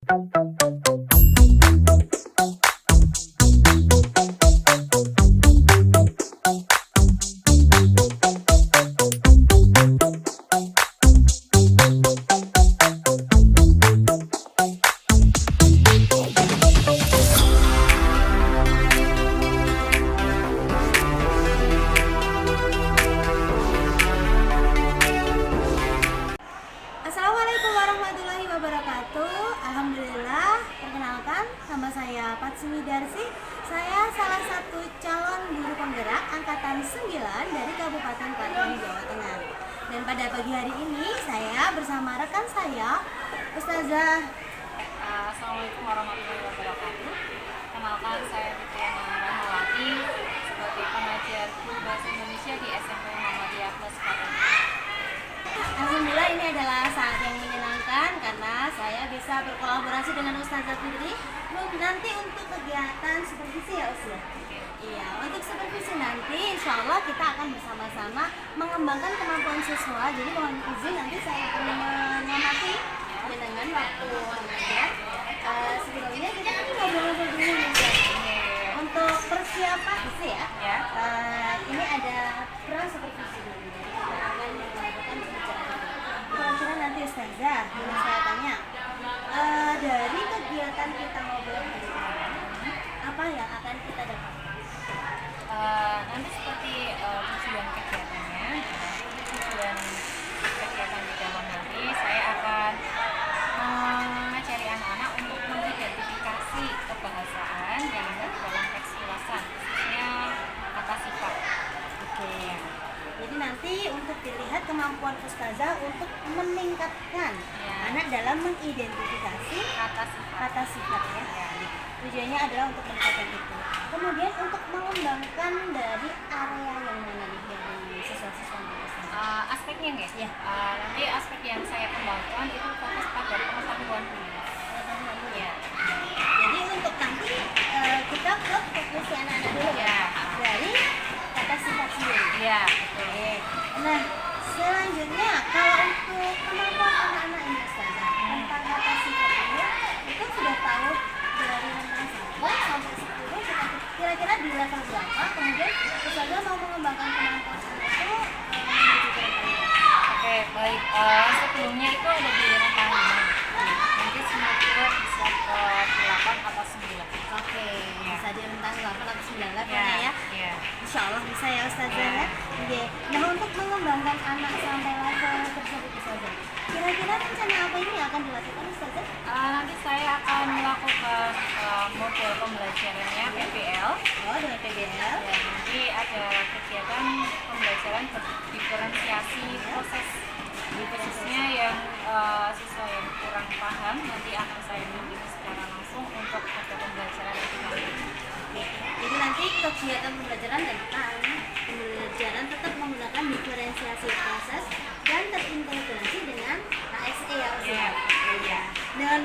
Assalamualaikum warahmatullahi wabarakatuh. Alhamdulillah, perkenalkan nama saya Patsumi Darsi. Saya salah satu calon guru penggerak angkatan 9 dari Kabupaten Klaten, Jawa Tengah. Dan pada pagi hari ini saya bersama rekan saya, Ustazah. Assalamualaikum warahmatullahi wabarakatuh. Kenalkan, saya Fitriana Rahmawati sebagai pengajar guru bahasa Indonesia di SMP Muhammadiyah Plus Klaten. Alhamdulillah, ini adalah saat yang menyenangkan karena saya bisa berkolaborasi dengan Ustazah Fitri. Nanti untuk kegiatan supervisi ya Ustaz? Iya, untuk supervisi nanti insya Allah kita akan bersama-sama mengembangkan kemampuan siswa. Jadi mohon izin nanti saya akan mengamati dengan waktu mengajar. Sebelumnya kita kan ngobrol-ngobrol dulu nih Ustaz. Untuk persiapan sih ya, ini ada peran supervisi dulu. Kita akan melakukan pembicaraan. Kira-kira nanti Ustazah, yang saya tanya, dari kegiatan kita ngobrol hari ini, apa yang akan kita dapatkan? Nanti seperti tujuan kegiatannya, tujuan kegiatan di dalam nanti saya akan mengajari anak-anak untuk mengidentifikasi kebahasaan yang ada dalam teks ulasan, khususnya kata sifat. Oke. Jadi nanti untuk dilihat kemampuan Ustazah untuk meningkatkan anak dalam mengidentifikasi kata sifat ya. Tujuannya adalah untuk meningkatkan itu. Kemudian untuk mengembangkan dari area yang mana nih dari siswa-siswa Ustazah? Aspeknya guys, Ya. nanti aspek yang saya kembangkan itu fokus pada pengetahuan dulu. Ya. Jadi untuk nanti kita ke fokus anak-anak dulu Ya. dari kata sifat sendiri. Iya. Oke. Nah, selanjutnya kalau untuk kemampuan anak-anak ini Ustazah tentang kata sifat ini, itu sudah tahu dari rentang 1 sampai 10 kira-kira di level berapa, kemudian Ustazah mau mengembangkan kemampuan anak itu menuju ke rentang berapa? Oke, baik. Sebelumnya itu ada di rentang 5. Nanti semua kira bisa ke 8 atau 9. Oke, bisa di rentang 8 atau 9 levelnya Ya. ya. Iya. Insya Allah bisa ya Ustazah ya. Oke. Nah, untuk mengembangkan anak sampai level tersebut Ustazah, kira-kira rencana apa ini yang akan dilakukan Ustazah? Nanti saya akan melakukan model pembelajarannya PBL. Oh, dengan PBL. Ya, nanti ada kegiatan pembelajaran diferensiasi proses. Khususnya yang siswa yang kurang paham nanti akan saya bimbing secara langsung untuk ada pembelajaran lebih lanjut. Oke. Jadi nanti kegiatan pembelajaran tetap menggunakan diferensiasi proses dan terintegrasi dengan HSE ya Ustazah. Iya. Dengan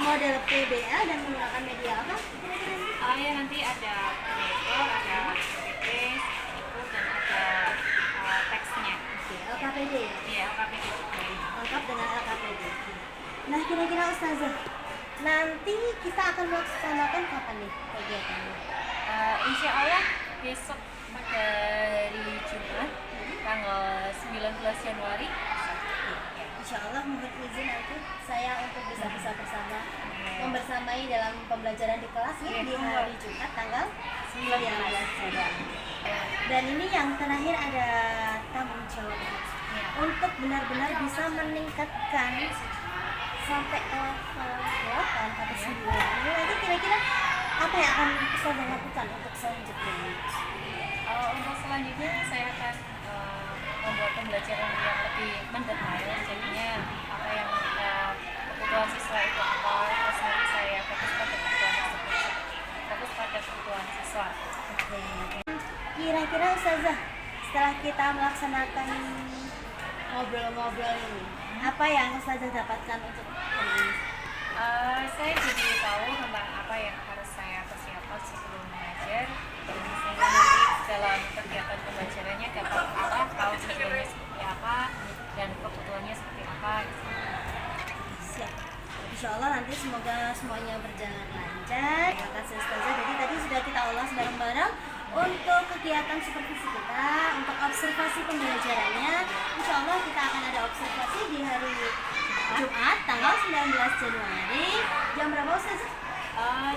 model PBL dan menggunakan media apa? Kira-kira? Ya, nanti ada projector, ada PPT, itu dan ada teksnya. Oke, LKPD ya. Iya, LKPD. Lengkap dengan LKPD. Nah, kira-kira Ustazah, nanti kita akan melaksanakan kapan nih kegiatannya? Insya Allah besok pada hari Jumat tanggal 19 Januari. Insya Allah mohon izin nanti saya untuk bisa bersama membersamai dalam pembelajaran di kelas ya, di hari Jumat tanggal 19 Januari. Dan ini yang terakhir ada tanggung jawab untuk benar-benar bisa meningkatkan sampai level 8 atau 9. Ini nanti kira-kira apa yang akan Ustazah lakukan untuk selanjutnya? Untuk selanjutnya saya akan membuat pembelajaran yang lebih mendetail, jadinya apa yang kebutuhan siswa itu apa, terus nanti saya fokus pada kebutuhan tersebut, fokus pada kebutuhan siswa. Oke. Kira-kira Ustazah, setelah kita melaksanakan ngobrol-ngobrol ini, apa yang Ustazah dapatkan untuk hari ini? Saya jadi tahu tentang apa yang harus saya persiapkan sebelum mengajar, sehingga nanti dalam kegiatan pembelajarannya dapat tahu tujuannya seperti apa dan kebutuhannya seperti apa. Siap. Insya Allah nanti semoga semuanya berjalan lancar. Terima kasih Ustazah. Jadi tadi sudah kita ulas bareng-bareng untuk kegiatan supervisi kita, untuk observasi pembelajarannya. Insya Allah kita akan ada observasi di hari Jumat tanggal 19 Januari. Jam berapa Ustazah?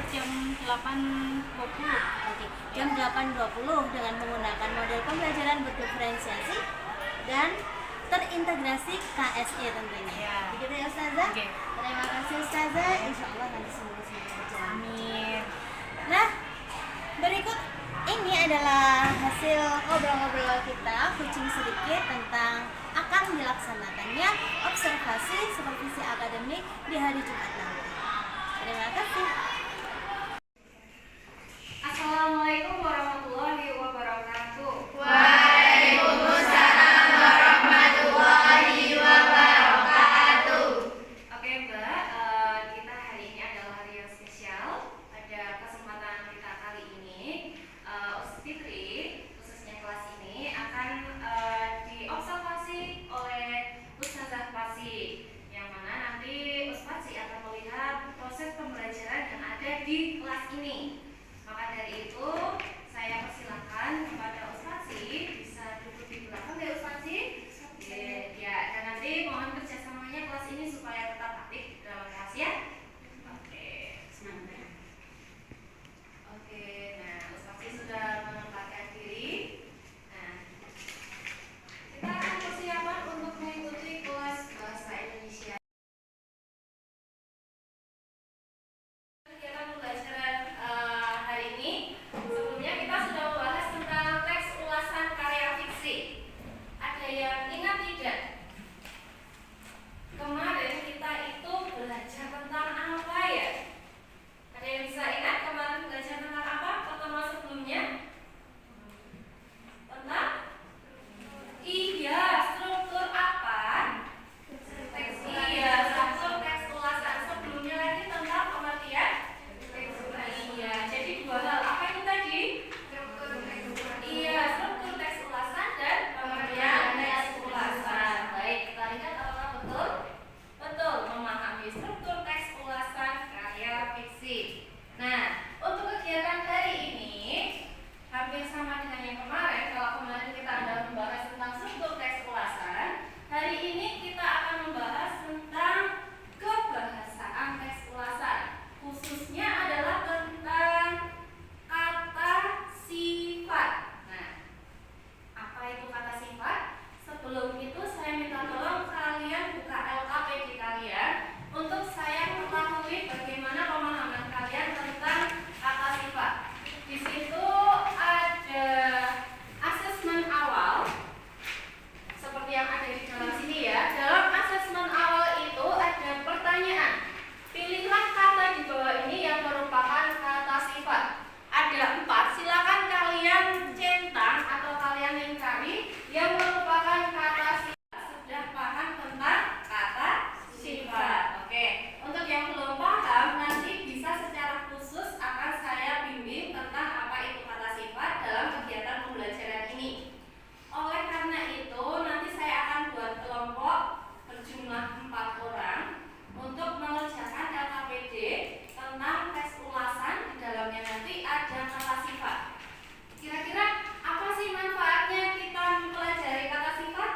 Jam 8.20. Oke, jam 8.20 dengan menggunakan model pembelajaran berdiferensiasi dan terintegrasi KSE tentunya. Ya. Begitu ya Ustazah? Oke. Terima kasih Ustazah. Insya Allah nanti semoga berjalan. Amin. Nah, berikut ini adalah hasil ngobrol-ngobrol kita, kucing sedikit tentang akan dilaksanakannya observasi supervisi akademik di hari Jumat nanti. Terima kasih. Assalamualaikum warahmatullahi wabarakatuh. Oke Mbak, kita hari ini adalah hari yang spesial. Pada kesempatan kita kali ini, Ustaz Fitri, khususnya kelas ini akan diobservasi oleh Ustazah Fasi, yang mana nanti Ustaz Fasi akan melihat proses pembelajaran yang ada di kelas ini. Maka dari itu, saya persilahkan kepada Ustaz Fasi bisa duduk di belakang ya Ustaz Fasi. Ya, dan nanti mohon kerjasamanya kelas ini supaya tetap aktif dalam kelas ya. Oke, semangat. Oke, nah Ustaz Fasi sudah menempatkan diri. Nah, kita akan persiapan untuk mengikuti kelas bahasa Indonesia. Kegiatan pembelajaran hari ini, sebelumnya kita sudah membahas tentang teks ulasan karya fiksi. Ada yang ingat tidak? Kemarin kita itu belajar tentang apa ya? Ada yang bisa ingat kemarin belajar tentang apa? Pertemuan sebelumnya? Tentang? Iya, struktur apa? Teks. Iya, struktur teks ulasan. Sebelumnya lagi tentang pengertian teks. Iya, jadi dua hal. Apa itu tadi? Iya, struktur teks ulasan dan pengertian teks ulasan. Baik, kita lihat apakah betul? Betul, memahami struktur teks ulasan karya fiksi. Nah, untuk kegiatan hari ini hampir sama dengan yang kemarin. Kalau kemarin kita ada membahas tentang struktur teks ulasan, hari ini kita akan membahas tentang kebahasaan teks ulasan. Khususnya adalah tentang kata sifat. Nah, apa itu kata sifat? Sebelum itu saya minta tolong kalian buka LKPD kalian untuk saya mengetahui bagaimana pemahaman kalian tentang kata sifat. Di situ ada asesmen awal seperti yang ada di dalam sini ya. Dalam asesmen awal itu ada pertanyaan. Pilihlah kata di bawah ini yang merupakan kata sifat. Ada 4, silakan kalian centang atau kalian lingkari yang merupakan kata sifat. Sudah paham tentang kata sifat? Oke, untuk yang belum paham nanti bisa secara khusus akan saya bimbing tentang apa itu kata sifat dalam kegiatan pembelajaran ini. Oleh karena itu nanti saya akan buat kelompok berjumlah 4 orang untuk mengerjakan LKPD tentang tes ulasan. Di dalamnya nanti ada kata sifat. Kira-kira apa sih manfaatnya kita mempelajari kata sifat?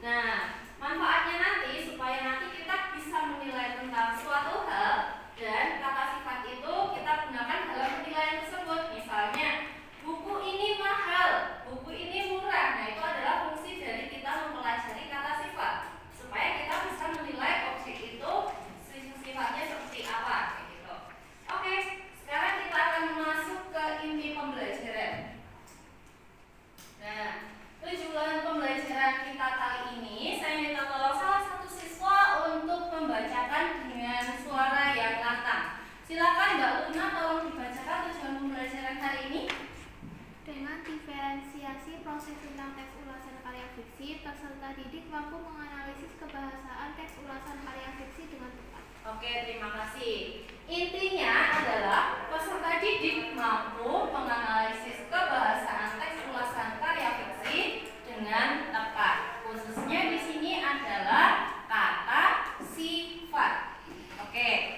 Nah, manfaatnya nanti supaya nanti kita bisa menilai tentang suatu hal, dan kata sifat itu kita gunakan dalam penilaian tersebut. Misalnya, buku ini mahal, buku ini murah. Nah, itu adalah fungsi dari kita mempelajari kata sifat supaya kita bisa menilai objek itu sifatnya seperti apa kayak gitu. Oke, sekarang kita akan masuk ke inti pembelajaran. Nah, tujuan pembelajaran kita kali ini saya minta tolong salah satu siswa untuk membacakan dengan suara yang lantang. Silakan Mbak Luna, tolong dibacakan tujuan pembelajaran hari ini. Dengan diferensiasi proses tentang teks ulasan karya fiksi, peserta didik mampu menganalisis kebahasaan teks ulasan karya fiksi dengan tepat. Oke, terima kasih. Intinya adalah peserta didik mampu menganalisis kebahasaan teks ulasan karya fiksi dengan tepat. Khususnya di sini adalah kata sifat. Oke.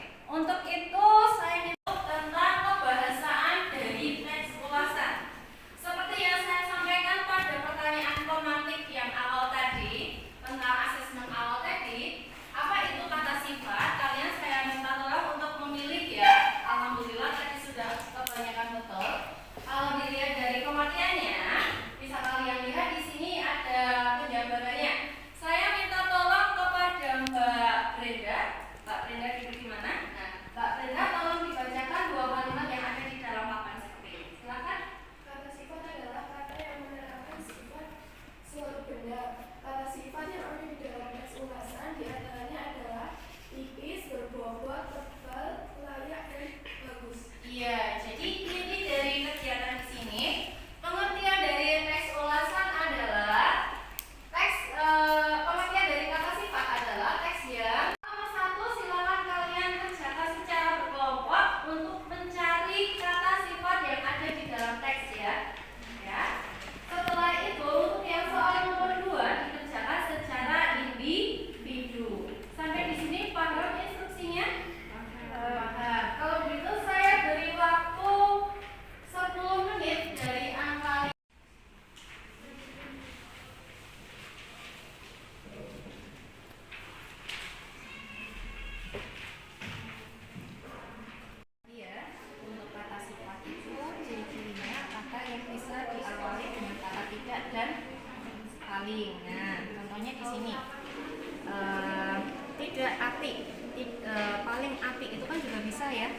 bisa ya.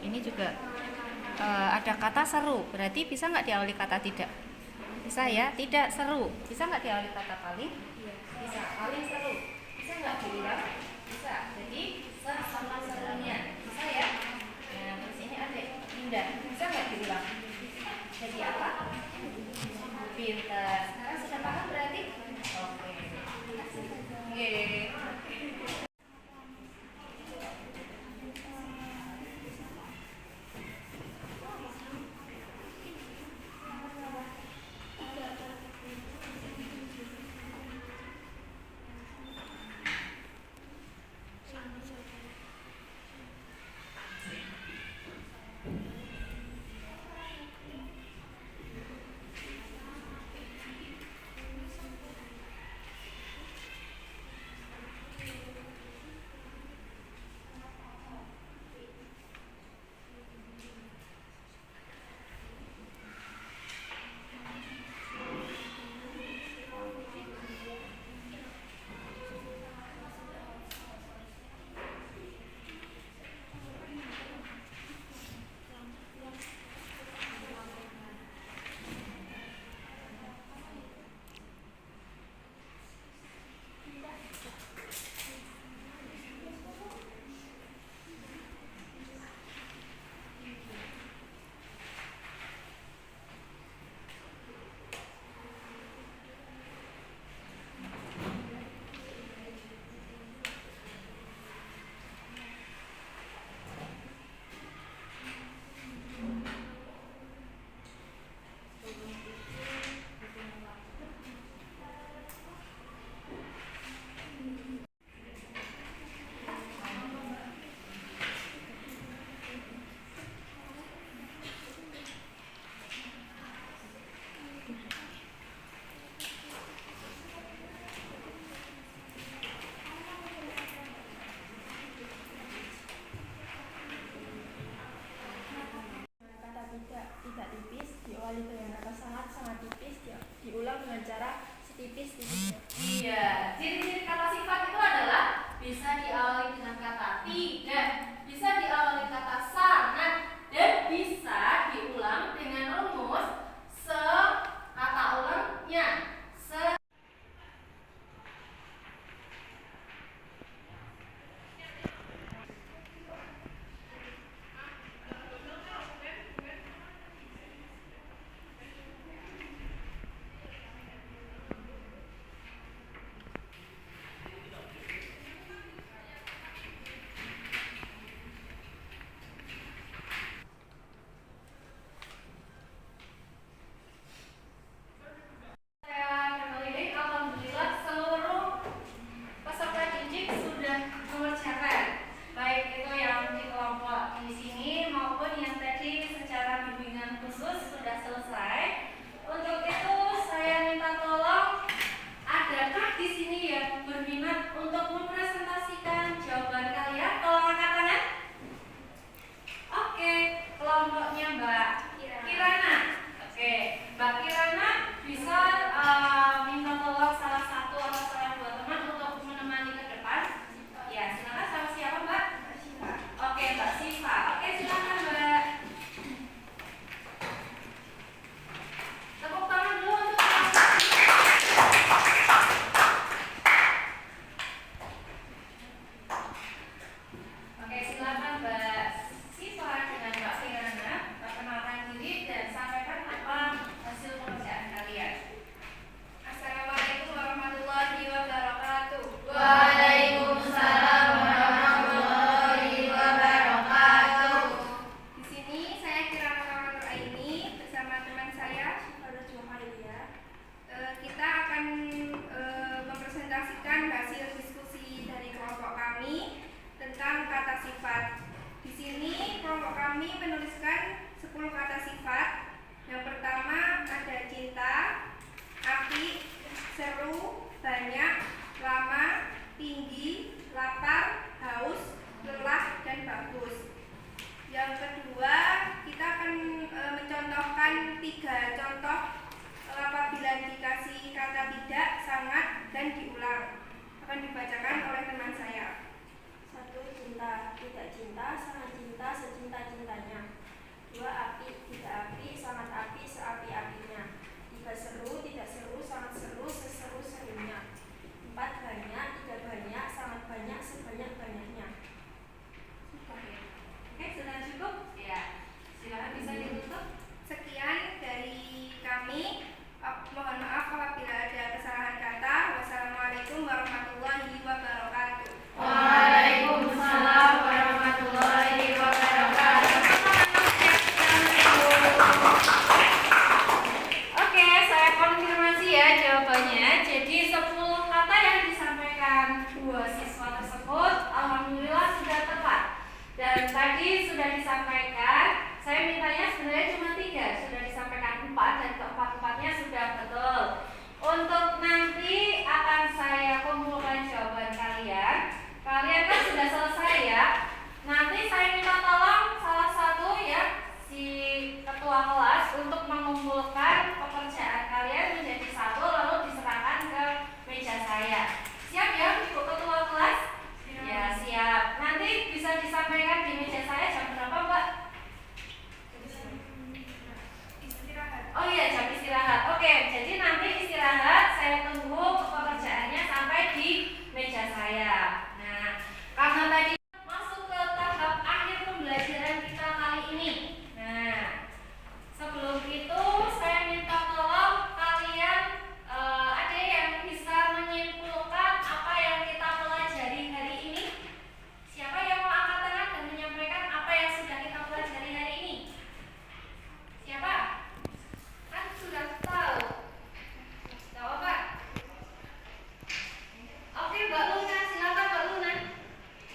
Ini juga ada kata seru, berarti bisa nggak diawali kata tidak? Bisa ya. Tidak seru, bisa nggak diawali kata paling? Bisa. Paling seru, bisa nggak diulang? Bisa. Jadi sama serunya, bisa ya. Nah terus ini ada indah, bisa nggak diulang? Jadi apa? Pintar. Sekarang sudah paham berarti? Oke. Oke. Tidak tipis diawali dengan kata sangat tipis, diulang dengan cara setipis-tipisnya. Iya, ciri-ciri kata sifat itu adalah bisa diawali dengan kata tidak, bisa diawali kata sangat, dan bisa diulang dengan rumus kata ulangnya. Alhamdulillah seluruh peserta didik sudah mengerjakan, baik itu yang di kelompok di sini maupun yang tadi secara bimbingan khusus sudah selesai. Untuk itu saya minta tolong, adakah di sini yang berminat untuk mempresentasikan jawaban kalian? Tolong angkat tangan. Oke, kelompoknya Mbak Kirana. Oke, Mbak Kirana bisa minta tolong salah satu atau salah dua teman untuk menemani ke depan. Ya, silakan. Sama siapa Mbak? Oke, Mbak Siva. Oke, silakan Mbak. Tepuk tangan dulu untuk Oke, silakan Mbak Siva dengan Mbak Kirana perkenalkan diri dan sampaikan apa hasil pekerjaan kalian. Assalamualaikum warahmatullahi wabarakatuh. Waalaikumsalam warahmatullahi wabarakatuh. Di sini saya Kirana Mamanur Aini bersama teman saya Syifarul Jumalia. Kita akan mempresentasikan hasil diskusi dari kelompok kami tentang kata sifat. Di sini kelompok kami menuliskan 10 kata sifat. Yang pertama ada cinta, api, seru, banyak, lama, tinggi, lapar, haus, lelah, dan bagus. Yang kedua, kita akan mencontohkan 3 contoh apabila dikasih kata tidak, sangat, dan diulang. Akan dibacakan oleh teman saya. 1. Cinta. cinta, tidak cinta, sangat cinta, secinta-cintanya. 2. Api, tidak api, sangat api, seapi-apinya. 3. Seru, tidak seru, sangat seru, seseru-serunya. 4. Banyak, tidak banyak, sangat banyak, sebanyak-banyaknya. Oke, sudah cukup? Ya. Silakan bisa ditutup. Sekian dari kami. Mohon maaf apabila ada kesalahan kata. Wassalamualaikum warahmatullahi wabarakatuh. Waalaikumsalam warahmatullahi wabarakatuh. Oke, saya konfirmasi ya jawabannya. Jadi 10 kata yang disampaikan dua siswa tersebut alhamdulillah sudah tepat. Dan tadi sudah disampaikan, saya mintanya sebenarnya cuma 3, sudah disampaikan 4 dan keempat-empatnya sudah betul. Untuk nanti akan saya kumpulkan jawaban kalian. Kalian kan sudah selesai ya. Nanti saya minta tolong salah satu ya si ketua kelas untuk mengumpulkan pekerjaan kalian menjadi satu lalu diserahkan ke meja saya. Siap ya Ibu Ketua kelas? Ya siap. Nanti bisa disampaikan di meja saya jam berapa Mbak? Oh iya jam istirahat. Oke, jadi nanti istirahat saya tunggu pekerjaannya sampai di meja saya. Nah, karena tadi masuk ke tahap akhir pembelajaran kita kali ini. Nah, sebelum itu saya minta tolong kalian ada yang bisa menyimpulkan apa yang kita pelajari hari ini? Siapa yang mau angkat tangan dan menyampaikan apa yang sudah kita pelajari hari ini? Siapa? Kan sudah tahu. Tahu apa? Oke, Mbak Luna, silakan Mbak Luna.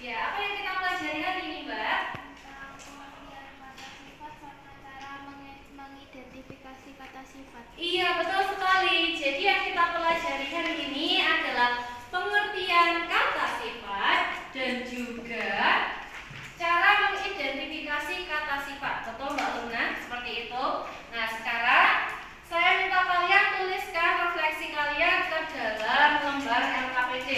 Ya, apa yang kita pelajari hari ini, Mbak? Tentang pengertian kata sifat serta cara mengidentifikasi kata sifat. Iya, betul sekali. Jadi yang kita pelajari hari ini adalah pengertian kata sifat dan juga cara mengidentifikasi kata sifat. Betul Mbak Luna? Seperti itu. Nah, sekarang saya minta kalian tuliskan refleksi kalian ke dalam lembar LKPD.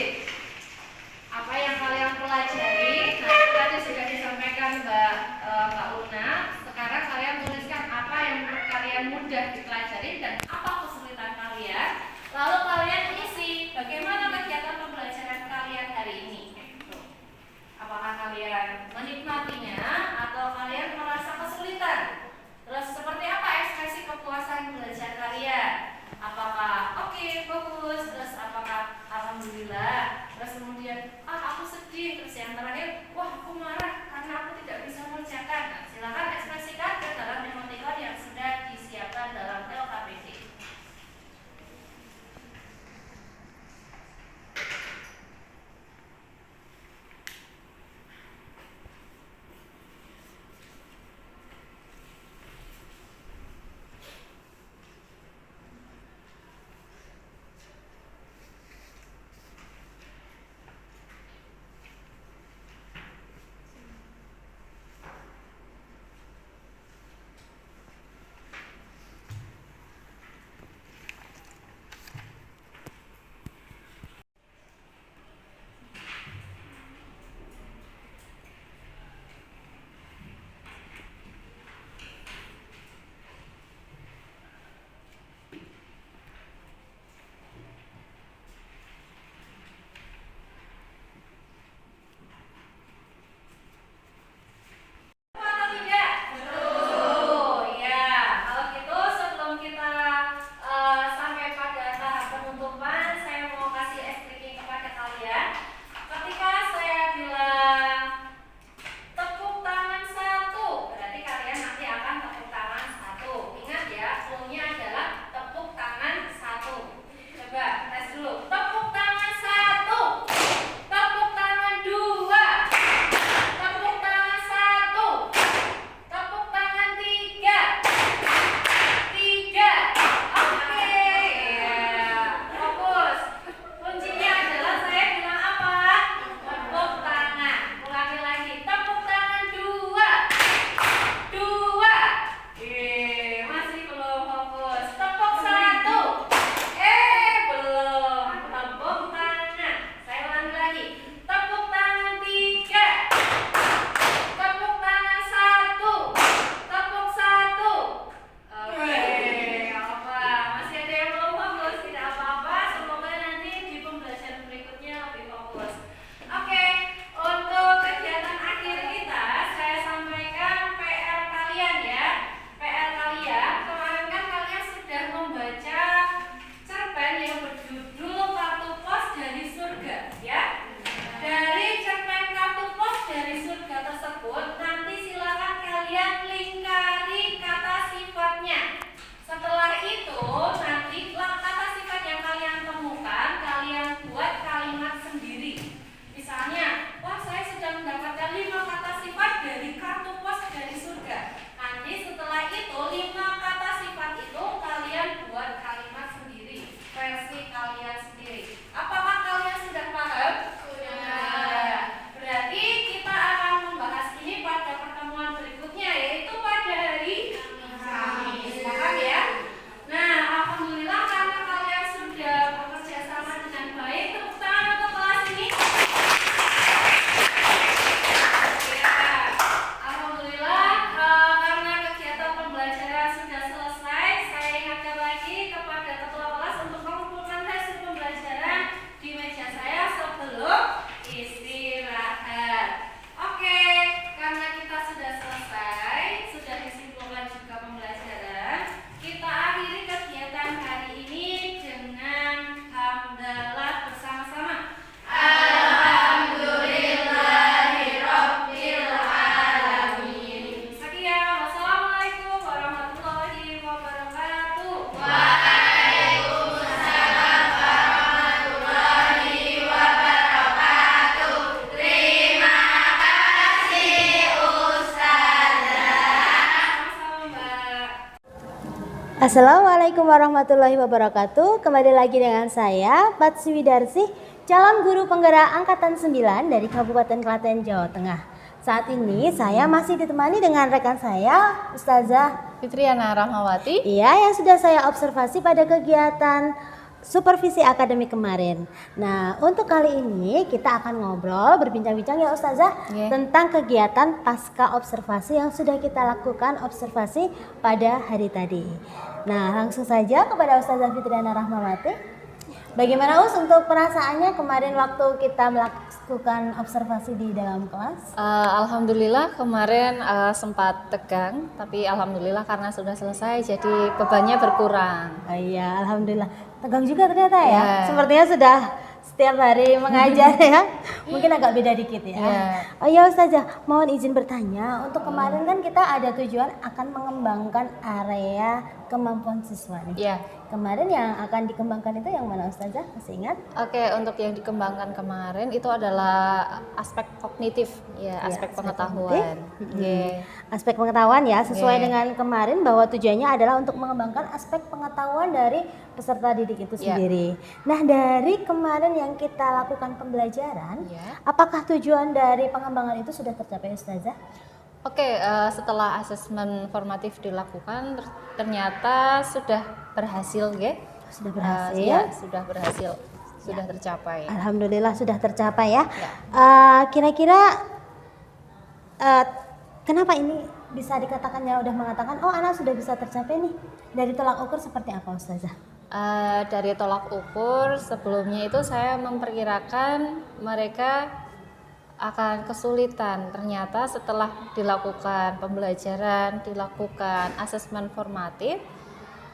Apa yang kalian pelajari? Nah, itu tadi sudah disampaikan Mbak Luna. Sekarang kalian tuliskan apa yang menurut kalian mudah dipelajari dan apa kesulitan kalian. Lalu kalian isi bagaimana kegiatan pembelajaran kalian hari ini. Apakah kalian menikmatinya atau kalian merasa kesulitan? Terus seperti apa ekspresi kepuasan belajar kalian? Apakah oke, bagus, terus apakah alhamdulillah, terus kemudian aku sedih, terus yang terakhir wah aku marah karena aku tidak bisa mengerjakan. Nah, silakan ekspresikan ke dalam emoticon yang sudah disiapkan dalam LKPD. Assalamualaikum warahmatullahi wabarakatuh. Kembali lagi dengan saya Patsi Widarsih, calon guru penggerak angkatan 9 dari Kabupaten Klaten, Jawa Tengah. Saat ini saya masih ditemani dengan rekan saya, Ustazah Fitriana Rahmawati. Iya, yang sudah saya observasi pada kegiatan supervisi akademik kemarin. Nah, untuk kali ini kita akan ngobrol, berbincang-bincang ya Ustazah, tentang kegiatan pasca observasi yang sudah kita lakukan observasi pada hari tadi. Nah, langsung saja kepada Ustazah Fitriana Rahmawati. Bagaimana untuk perasaannya kemarin waktu kita melakukan observasi di dalam kelas? Alhamdulillah kemarin sempat tegang, tapi alhamdulillah karena sudah selesai jadi bebannya berkurang. Iya, alhamdulillah. Tegang juga ternyata ya. Sepertinya sudah setiap hari mengajar ya. Mungkin agak beda dikit ya. Oh ya Ustazah, mohon izin bertanya. Untuk kemarin kan kita ada tujuan akan mengembangkan area kemampuan siswa nih. Iya. Kemarin yang akan dikembangkan itu yang mana Ustazah? Masih ingat? Oke, untuk yang dikembangkan kemarin itu adalah aspek kognitif, aspek pengetahuan. Aspek pengetahuan ya, sesuai dengan kemarin bahwa tujuannya adalah untuk mengembangkan aspek pengetahuan dari peserta didik itu sendiri. Nah, dari kemarin yang kita lakukan pembelajaran, apakah tujuan dari pengembangan itu sudah tercapai Ustazah? Oke, setelah asesmen formatif dilakukan, ternyata sudah berhasil, Sudah berhasil? Sudah berhasil, sudah tercapai. Alhamdulillah sudah tercapai ya. Kira-kira kenapa ini bisa dikatakannya udah mengatakan, oh anak sudah bisa tercapai nih? Dari tolak ukur seperti apa Ustazah? Dari tolak ukur sebelumnya itu saya memperkirakan mereka akan kesulitan. Ternyata setelah dilakukan pembelajaran, dilakukan asesmen formatif,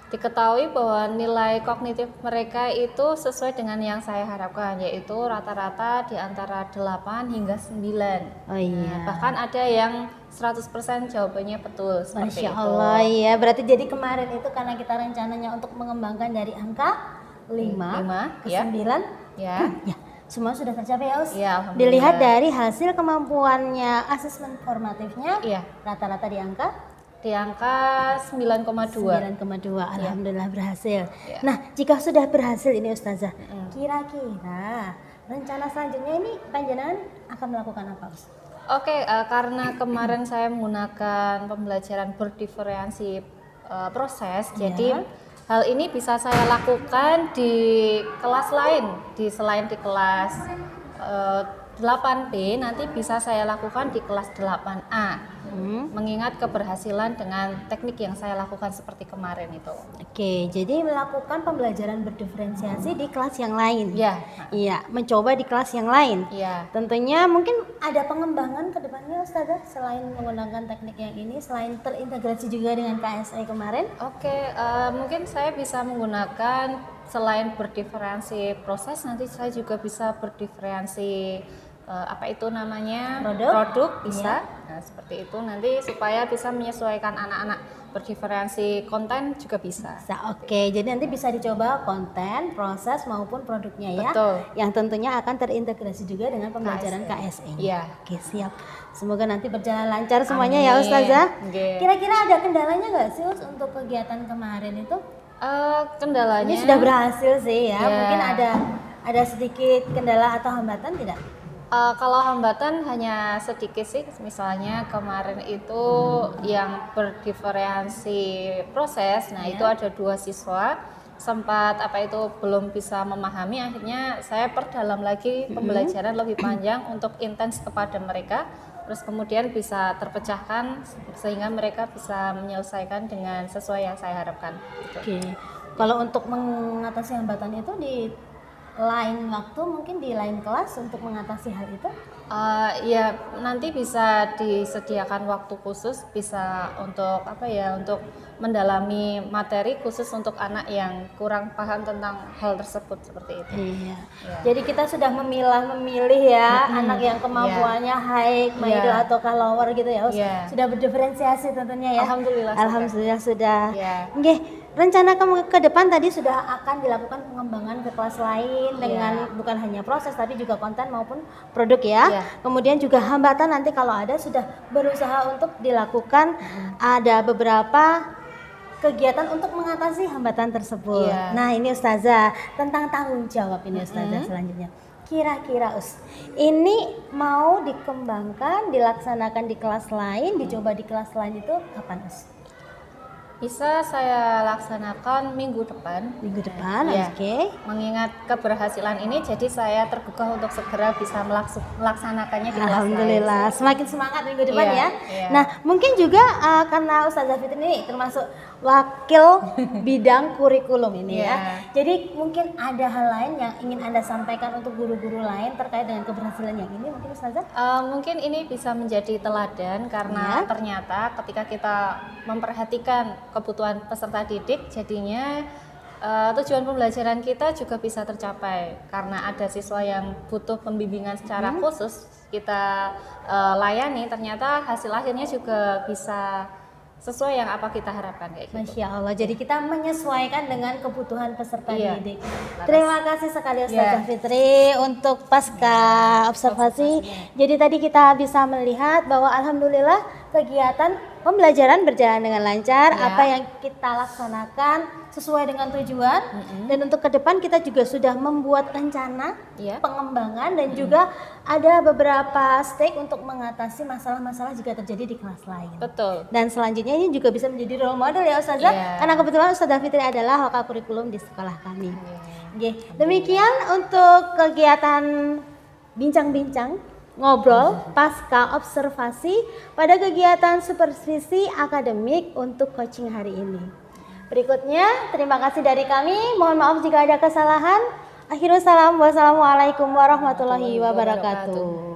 diketahui bahwa nilai kognitif mereka itu sesuai dengan yang saya harapkan, yaitu rata-rata di antara 8 hingga 9. Oh iya. Bahkan ada yang 100% jawabannya betul seperti Masya Allah ya. Berarti jadi kemarin itu karena kita rencananya untuk mengembangkan dari angka 5 ke 9 ya. Semua sudah tercapai ya Us? Alhamdulillah. Dilihat dari hasil kemampuannya asesmen formatifnya, rata-rata di angka 9,2. Alhamdulillah berhasil. Nah, jika sudah berhasil ini Ustazah, kira-kira rencana selanjutnya ini panjenengan akan melakukan apa Ustaz? Oke, karena kemarin saya menggunakan pembelajaran berdiferensi proses, jadi hal ini bisa saya lakukan di kelas lain, selain di kelas 8B, nanti bisa saya lakukan di kelas 8A. Mengingat keberhasilan dengan teknik yang saya lakukan seperti kemarin itu. Oke, jadi melakukan pembelajaran berdiferensiasi di kelas yang lain. Iya, mencoba di kelas yang lain. Iya. Tentunya mungkin ada pengembangan ke depannya Ustazah selain menggunakan teknik yang ini, selain terintegrasi juga dengan KSE kemarin. Oke, mungkin saya bisa menggunakan selain berdiferensi proses, nanti saya juga bisa berdiferensi apa itu namanya produk bisa. Nah, seperti itu nanti supaya bisa menyesuaikan anak-anak. Berdiferensi konten juga bisa. Oke, jadi nanti bisa dicoba konten, proses maupun produknya ya. Betul. Yang tentunya akan terintegrasi juga dengan pembelajaran KSE. Iya. Oke, siap. Semoga nanti berjalan lancar semuanya ya Ustazah. Kira-kira ada kendalanya nggak sih untuk kegiatan kemarin itu? Kendalanya ini sudah berhasil sih ya. Mungkin ada sedikit kendala atau hambatan tidak? Kalau hambatan hanya sedikit sih, misalnya kemarin itu yang berdiferensi proses, itu ada 2 siswa sempat belum bisa memahami, akhirnya saya perdalam lagi pembelajaran lebih panjang untuk intens kepada mereka, terus kemudian bisa terpecahkan sehingga mereka bisa menyelesaikan dengan sesuai yang saya harapkan. Oke, kalau untuk mengatasi hambatan itu di lain waktu, mungkin di lain kelas untuk mengatasi hal itu? Ya nanti bisa disediakan waktu khusus, bisa untuk untuk mendalami materi khusus untuk anak yang kurang paham tentang hal tersebut seperti itu. Iya. Jadi kita sudah memilih ya anak yang kemampuannya high, middle ataukah lower gitu ya. Sudah berdiferensiasi tentunya ya. Alhamdulillah sudah. Oke. Rencana ke depan tadi sudah akan dilakukan pengembangan ke kelas lain dengan bukan hanya proses tapi juga konten maupun produk ya. Kemudian juga hambatan nanti kalau ada sudah berusaha untuk dilakukan. Ada beberapa kegiatan untuk mengatasi hambatan tersebut. Iya. Nah ini Ustazah, tentang tanggung jawab ini Ustazah selanjutnya. Kira-kira ini mau dikembangkan, dilaksanakan di kelas lain, dicoba di kelas lain itu kapan Bisa saya laksanakan minggu depan. Minggu depan, Iya. oke. Mengingat keberhasilan ini, jadi saya tergugah untuk segera bisa melaksanakannya di kelas lain. Alhamdulillah, semakin semangat minggu depan Iya, ya. iya. Nah, mungkin juga karena Ustazah Fitri ini termasuk wakil bidang kurikulum ini ya. Iya. Jadi mungkin ada hal lain yang ingin Anda sampaikan untuk guru-guru lain terkait dengan keberhasilan yang ini mungkin Ustazah? Mungkin ini bisa menjadi teladan karena Ya. ternyata ketika kita memperhatikan kebutuhan peserta didik, jadinya tujuan pembelajaran kita juga bisa tercapai karena ada siswa yang butuh pembimbingan secara khusus kita layani, ternyata hasil akhirnya juga bisa sesuai yang apa kita harapkan kayak gitu. Masya Allah, jadi kita menyesuaikan dengan kebutuhan peserta Iya. didik. Terima kasih sekali Ustazah Iya. Fitri untuk pasca observasi. Jadi tadi kita bisa melihat bahwa alhamdulillah kegiatan pembelajaran berjalan dengan lancar. Iya. Apa yang kita laksanakan sesuai dengan tujuan. Dan untuk ke depan kita juga sudah membuat rencana Iya. pengembangan dan juga ada beberapa stake untuk mengatasi masalah-masalah jika terjadi di kelas lain. Betul. Dan selanjutnya ini juga bisa menjadi role model ya Ustazah, Iya. karena kebetulan Ustazah Fitri adalah wakil kurikulum di sekolah kami. Oke, demikian untuk kegiatan bincang-bincang ngobrol pasca observasi pada kegiatan supervisi akademik untuk coaching hari ini. Berikutnya, terima kasih dari kami. Mohon maaf jika ada kesalahan. Akhirul salam, wassalamualaikum warahmatullahi wabarakatuh.